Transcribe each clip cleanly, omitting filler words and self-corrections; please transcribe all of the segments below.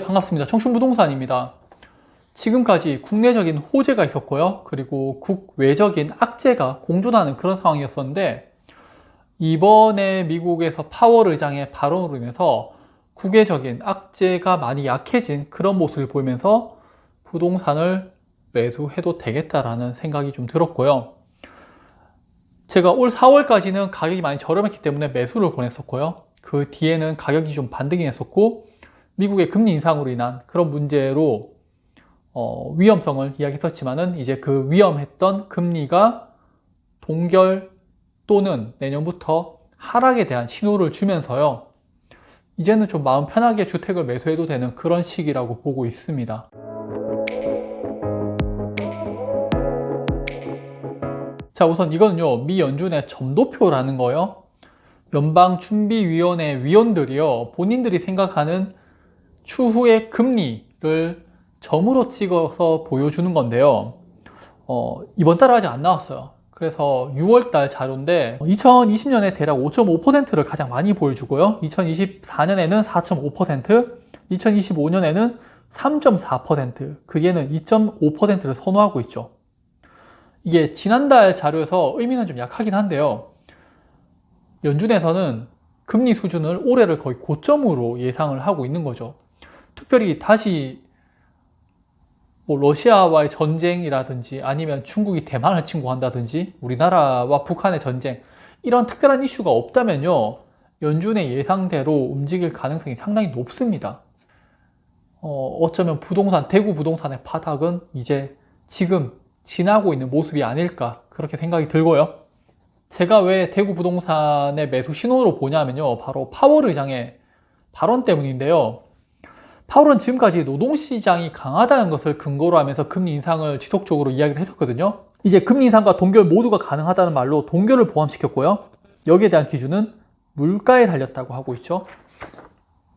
반갑습니다. 청춘부동산입니다. 지금까지 국내적인 호재가 있었고요. 그리고 국외적인 악재가 공존하는 그런 상황이었었는데, 이번에 미국에서 파월 의장의 발언으로 인해서 국외적인 악재가 많이 약해진 그런 모습을 보이면서 부동산을 매수해도 되겠다라는 생각이 좀 들었고요. 제가 올 4월까지는 가격이 많이 저렴했기 때문에 매수를 권했었고요. 그 뒤에는 가격이 좀 반등이 했었고, 미국의 금리 인상으로 인한 그런 문제로 위험성을 이야기했었지만은 이제 그 위험했던 금리가 동결 또는 내년부터 하락에 대한 신호를 주면서요. 이제는 좀 마음 편하게 주택을 매수해도 되는 그런 시기라고 보고 있습니다. 자, 우선 이거는요, 미 연준의 점도표라는 거요. 연방준비위원회 위원들이요, 본인들이 생각하는 추후의 금리를 점으로 찍어서 보여주는 건데요. 이번 달 아직 안 나왔어요. 그래서 6월달 자료인데 2020년에 대략 5.5%를 가장 많이 보여주고요. 2024년에는 4.5%, 2025년에는 3.4%, 그게는 2.5%를 선호하고 있죠. 이게 지난달 자료에서 의미는 좀 약하긴 한데요. 연준에서는 금리 수준을 올해를 거의 고점으로 예상을 하고 있는 거죠. 특별히 다시 러시아와의 전쟁이라든지 아니면 중국이 대만을 침공한다든지 우리나라와 북한의 전쟁, 이런 특별한 이슈가 없다면요, 연준의 예상대로 움직일 가능성이 상당히 높습니다. 어쩌면 대구 부동산의 바닥은 이제 지금 지나고 있는 모습이 아닐까, 그렇게 생각이 들고요. 제가 왜 대구 부동산의 매수 신호로 보냐면요, 바로 파월 의장의 발언 때문인데요. 파월은 지금까지 노동시장이 강하다는 것을 근거로 하면서 금리 인상을 지속적으로 이야기를 했었거든요. 이제 금리 인상과 동결 모두가 가능하다는 말로 동결을 포함시켰고요. 여기에 대한 기준은 물가에 달렸다고 하고 있죠.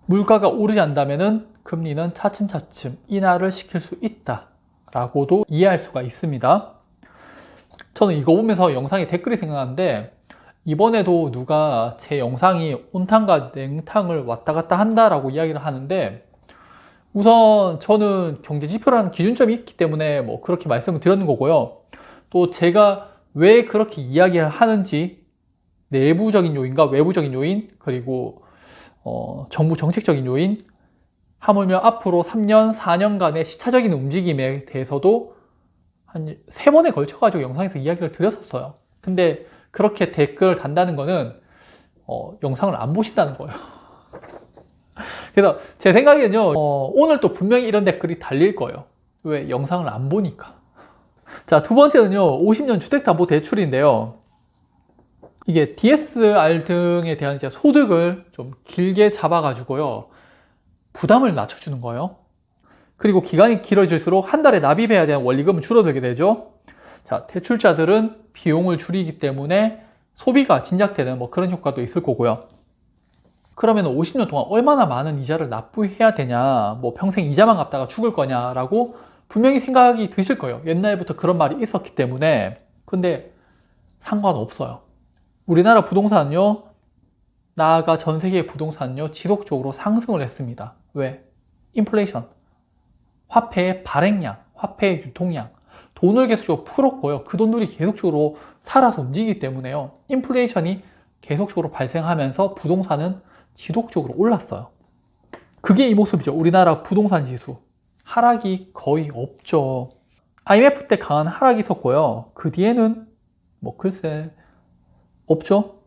물가가 오르지 않는다면 금리는 차츰차츰 인하를 시킬 수 있다라고도 이해할 수가 있습니다. 저는 이거 보면서 영상에 댓글이 생각나는데, 이번에도 누가 제 영상이 온탕과 냉탕을 왔다 갔다 한다라고 이야기를 하는데, 우선 저는 경제지표라는 기준점이 있기 때문에 그렇게 말씀을 드렸는 거고요. 또 제가 왜 그렇게 이야기를 하는지, 내부적인 요인과 외부적인 요인, 그리고 정부 정책적인 요인, 하물며 앞으로 3년, 4년간의 시차적인 움직임에 대해서도 한 3번에 걸쳐가지고 영상에서 이야기를 드렸었어요. 근데 그렇게 댓글을 단다는 거는 영상을 안 보신다는 거예요. 그래서 제 생각에는요, 오늘 또 분명히 이런 댓글이 달릴 거예요. 왜? 영상을 안 보니까. 자, 두 번째는요, 50년 주택담보대출인데요. 이게 DSR 등에 대한 이제 소득을 좀 길게 잡아가지고요, 부담을 낮춰주는 거예요. 그리고 기간이 길어질수록 한 달에 납입해야 되는 원리금은 줄어들게 되죠. 자, 대출자들은 비용을 줄이기 때문에 소비가 진작되는 그런 효과도 있을 거고요. 그러면 50년 동안 얼마나 많은 이자를 납부해야 되냐, 평생 이자만 갚다가 죽을 거냐라고 분명히 생각이 드실 거예요. 옛날부터 그런 말이 있었기 때문에. 근데 상관없어요. 우리나라 부동산은요, 나아가 전 세계의 부동산은요, 지속적으로 상승을 했습니다. 왜? 인플레이션, 화폐의 발행량, 화폐의 유통량, 돈을 계속적으로 풀었고요. 그 돈들이 계속적으로 살아서 움직이기 때문에요, 인플레이션이 계속적으로 발생하면서 부동산은 지속적으로 올랐어요. 그게 이 모습이죠. 우리나라 부동산 지수 하락이 거의 없죠. IMF 때 강한 하락이 있었고요. 그 뒤에는 글쎄 없죠.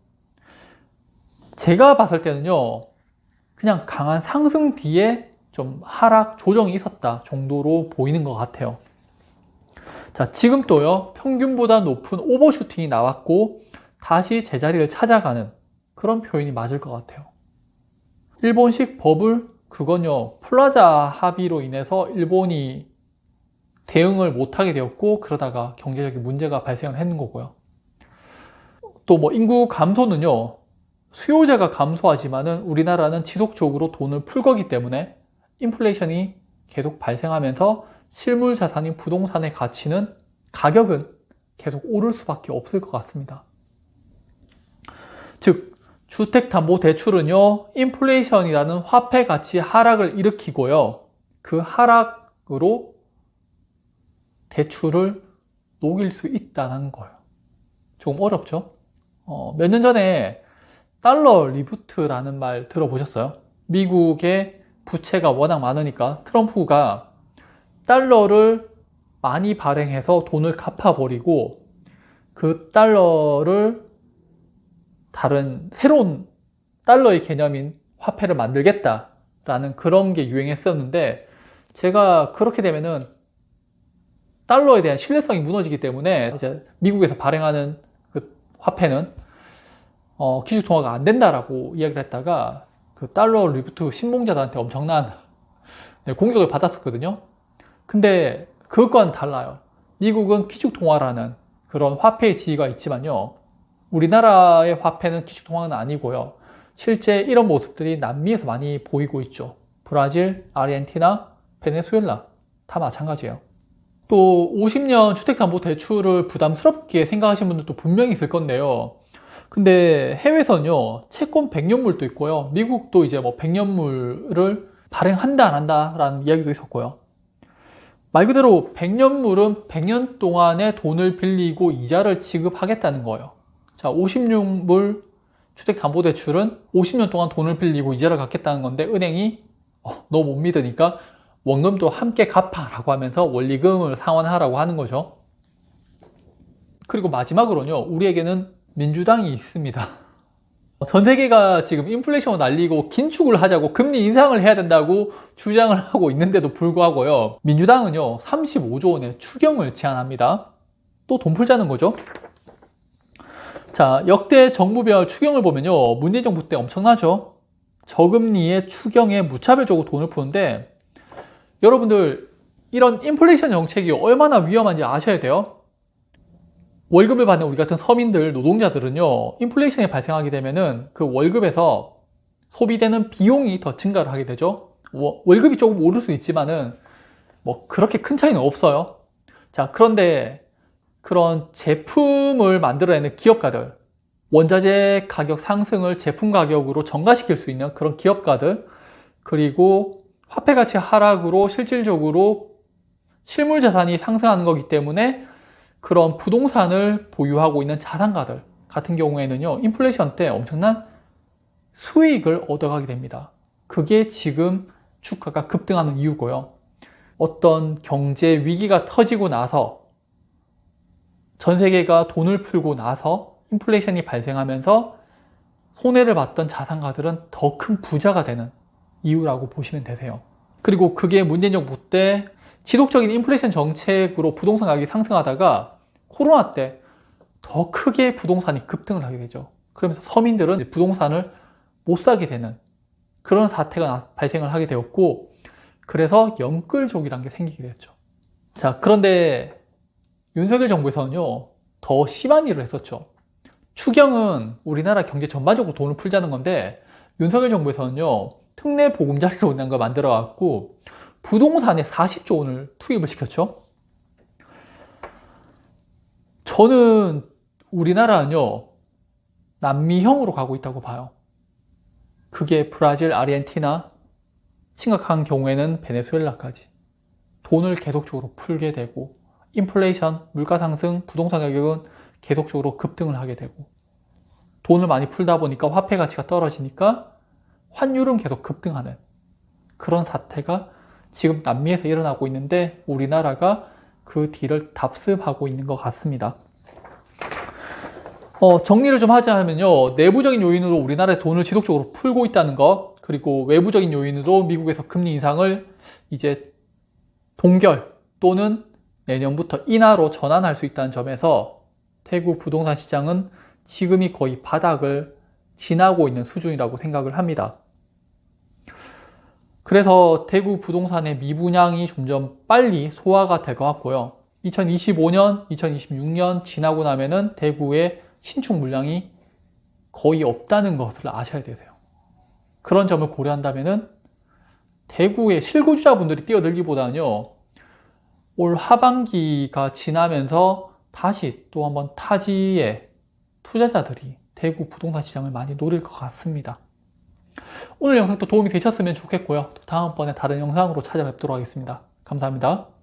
제가 봤을 때는요, 그냥 강한 상승 뒤에 좀 하락 조정이 있었다 정도로 보이는 것 같아요. 자, 지금 또요, 평균보다 높은 오버슈팅이 나왔고 다시 제자리를 찾아가는 그런 표현이 맞을 것 같아요. 일본식 버블, 그건요, 플라자 합의로 인해서 일본이 대응을 못하게 되었고, 그러다가 경제적인 문제가 발생을 했는 거고요. 또 인구 감소는요, 수요자가 감소하지만은 우리나라는 지속적으로 돈을 풀 거기 때문에 인플레이션이 계속 발생하면서 실물 자산인 부동산의 가격은 계속 오를 수밖에 없을 것 같습니다. 즉, 주택담보대출은요, 인플레이션이라는 화폐 가치 하락을 일으키고요, 그 하락으로 대출을 녹일 수 있다는 거예요. 조금 어렵죠? 몇 년 전에 달러 리부트라는 말 들어보셨어요? 미국의 부채가 워낙 많으니까 트럼프가 달러를 많이 발행해서 돈을 갚아버리고 그 달러를 다른 새로운 달러의 개념인 화폐를 만들겠다라는 그런 게 유행했었는데, 제가 그렇게 되면은 달러에 대한 신뢰성이 무너지기 때문에 이제 미국에서 발행하는 그 화폐는 기축 통화가 안 된다라고 이야기를 했다가 그 달러 리부트 신봉자들한테 엄청난 공격을 받았었거든요. 근데 그것과는 달라요. 미국은 기축 통화라는 그런 화폐의 지위가 있지만요, 우리나라의 화폐는 기축 통화는 아니고요. 실제 이런 모습들이 남미에서 많이 보이고 있죠. 브라질, 아르헨티나, 베네수엘라 다 마찬가지예요. 또 50년 주택담보대출을 부담스럽게 생각하시는 분들도 분명히 있을 건데요. 근데 해외에서는요, 채권 100년물도 있고요. 미국도 이제 뭐 100년물을 발행한다 안 한다라는 이야기도 있었고요. 말 그대로 100년물은 100년 동안의 돈을 빌리고 이자를 지급하겠다는 거예요. 자, 50년물 주택담보대출은 50년 동안 돈을 빌리고 이자를 갚겠다는 건데, 은행이 너 못 믿으니까 원금도 함께 갚아라고 하면서 원리금을 상환하라고 하는 거죠. 그리고 마지막으로는요, 우리에게는 민주당이 있습니다. 전 세계가 지금 인플레이션을 날리고 긴축을 하자고 금리 인상을 해야 된다고 주장을 하고 있는데도 불구하고요, 민주당은요 35조 원의 추경을 제안합니다. 또 돈 풀자는 거죠. 자, 역대 정부별 추경을 보면요, 문재인 정부 때 엄청나죠. 저금리의 추경에 무차별적으로 돈을 푸는데, 여러분들 이런 인플레이션 정책이 얼마나 위험한지 아셔야 돼요. 월급을 받는 우리 같은 서민들, 노동자들은요, 인플레이션이 발생하게 되면은 그 월급에서 소비되는 비용이 더 증가를 하게 되죠. 월급이 조금 오를 수 있지만은 뭐 그렇게 큰 차이는 없어요. 자, 그런데 그런 제품을 만들어내는 기업가들, 원자재 가격 상승을 제품 가격으로 전가시킬 수 있는 그런 기업가들, 그리고 화폐 가치 하락으로 실질적으로 실물 자산이 상승하는 거기 때문에 그런 부동산을 보유하고 있는 자산가들 같은 경우에는요, 인플레이션 때 엄청난 수익을 얻어가게 됩니다. 그게 지금 주가가 급등하는 이유고요. 어떤 경제 위기가 터지고 나서, 전 세계가 돈을 풀고 나서 인플레이션이 발생하면서 손해를 봤던 자산가들은 더 큰 부자가 되는 이유라고 보시면 되세요. 그리고 그게 문재인 정부 때 지속적인 인플레이션 정책으로 부동산 가격이 상승하다가 코로나 때 더 크게 부동산이 급등을 하게 되죠. 그러면서 서민들은 부동산을 못 사게 되는 그런 사태가 발생을 하게 되었고, 그래서 영끌족이라는 게 생기게 됐죠. 자, 그런데 윤석열 정부에서는요, 더 심한 일을 했었죠. 추경은 우리나라 경제 전반적으로 돈을 풀자는 건데, 윤석열 정부에서는요, 특례 보금자리로 있는 걸 만들어 갖고 부동산에 40조 원을 투입을 시켰죠. 저는 우리나라는요, 남미형으로 가고 있다고 봐요. 그게 브라질, 아르헨티나, 심각한 경우에는 베네수엘라까지 돈을 계속적으로 풀게 되고, 인플레이션, 물가 상승, 부동산 가격은 계속적으로 급등을 하게 되고, 돈을 많이 풀다 보니까 화폐 가치가 떨어지니까 환율은 계속 급등하는 그런 사태가 지금 남미에서 일어나고 있는데, 우리나라가 그 뒤를 답습하고 있는 것 같습니다. 정리를 좀 하자면요, 내부적인 요인으로 우리나라의 돈을 지속적으로 풀고 있다는 것, 그리고 외부적인 요인으로 미국에서 금리 인상을 이제 동결 또는 내년부터 인하로 전환할 수 있다는 점에서 대구 부동산 시장은 지금이 거의 바닥을 지나고 있는 수준이라고 생각을 합니다. 그래서 대구 부동산의 미분양이 점점 빨리 소화가 될 것 같고요. 2025년, 2026년 지나고 나면은 대구의 신축 물량이 거의 없다는 것을 아셔야 되세요. 그런 점을 고려한다면은 대구의 실거주자분들이 뛰어들기보다는요, 올 하반기가 지나면서 다시 또 한번 타지의 투자자들이 대구 부동산 시장을 많이 노릴 것 같습니다. 오늘 영상도 도움이 되셨으면 좋겠고요. 또 다음번에 다른 영상으로 찾아뵙도록 하겠습니다. 감사합니다.